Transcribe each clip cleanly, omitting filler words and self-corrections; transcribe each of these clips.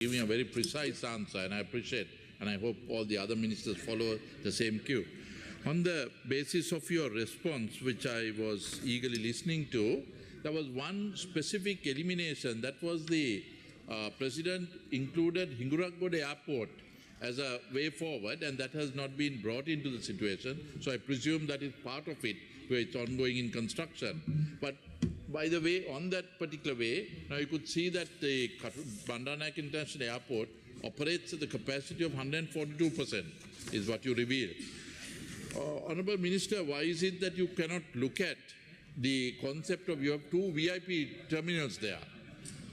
giving a very precise answer, and I appreciate, and I hope all the other ministers follow the same cue. On the basis of your response, which I was eagerly listening to, there was one specific elimination. That was the President included Hinguraggoda Airport as a way forward, and that has not been brought into the situation. So I presume that is part of it, where it's ongoing in construction. But by the way, on that particular way, now you could see that the Bandaranaike International Airport operates at the capacity of 142%, is what you revealed. Honourable Minister, why is it that you cannot look at the concept of you have two VIP terminals there?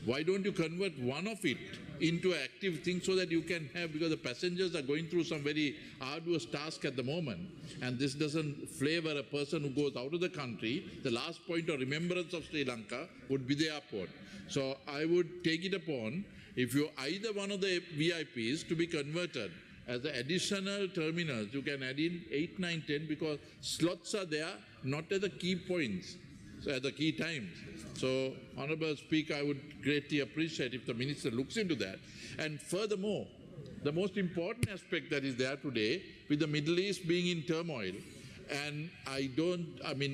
Why don't you convert one of it into an active thing so that you can have, because the passengers are going through some very arduous task at the moment, and this doesn't flavor a person who goes out of the country. The last point of remembrance of Sri Lanka would be the airport. So I would take it upon, if you either one of the VIPs to be converted as the additional terminals, you can add in 8, 9, 10, because slots are there, not at the key points, so at the key times. So, Honourable Speaker, I would greatly appreciate if the Minister looks into that. And furthermore, the most important aspect that is there today, with the Middle East being in turmoil, and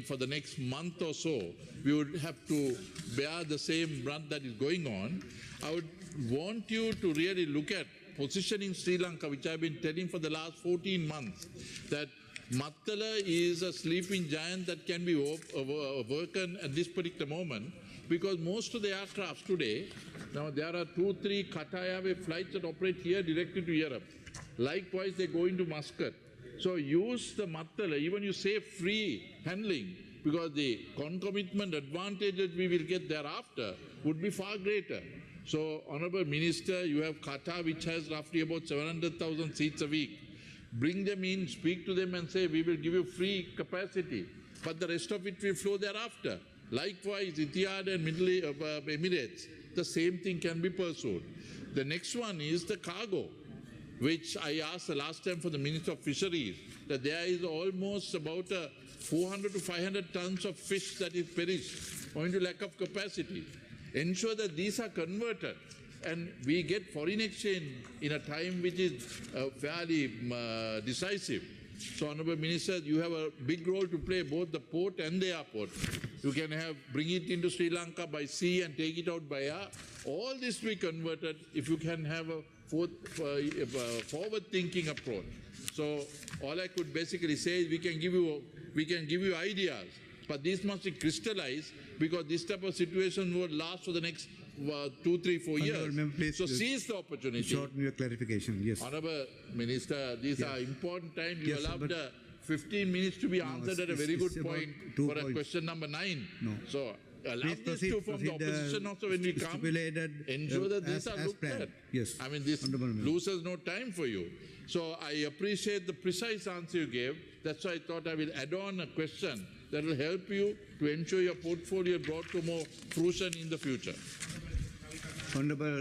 for the next month or so, we would have to bear the same brunt that is going on. I would want you to really look at positioning Sri Lanka, which I've been telling for the last 14 months, that Mattala is a sleeping giant that can be woken at this particular moment, because most of the aircrafts today, now there are 2, 3 Qatar Airways flights that operate here directly to Europe. Likewise, they go into Muscat. So use the Mattala, even you say free handling, because the concomitant advantages we will get thereafter would be far greater. So, Honourable Minister, you have Qatar, which has roughly about 700,000 seats a week. Bring them in, speak to them and say, we will give you free capacity, but the rest of it will flow thereafter. Likewise, Etihad and Emirates, the same thing can be pursued. The next one is the cargo, which I asked the last time for the Minister of Fisheries, that there is almost about 400 to 500 tons of fish that is perished owing to lack of capacity. Ensure that these are converted, and we get foreign exchange in a time which is fairly decisive. So, Honourable Minister, you have a big role to play, both the port and the airport. You can bring it into Sri Lanka by sea and take it out by air. All this will be converted if you can have a forward-thinking approach. So, all I could basically say is we can give you ideas, but these must be crystallized, because this type of situation will last for the next 2, 3, 4 years. Please, so seize the opportunity. Shorten your clarification, yes. Honourable Minister, these are important times. You allowed 15 minutes to be answered at a very good point for a question number 9. No. So allow this to from the opposition also when we come. Ensure that these are looked at. Yes. I mean, this loses no time for you. So I appreciate the precise answer you gave. That's why I thought I will add on a question that will help you to ensure your portfolio brought to more fruition in the future. Honourable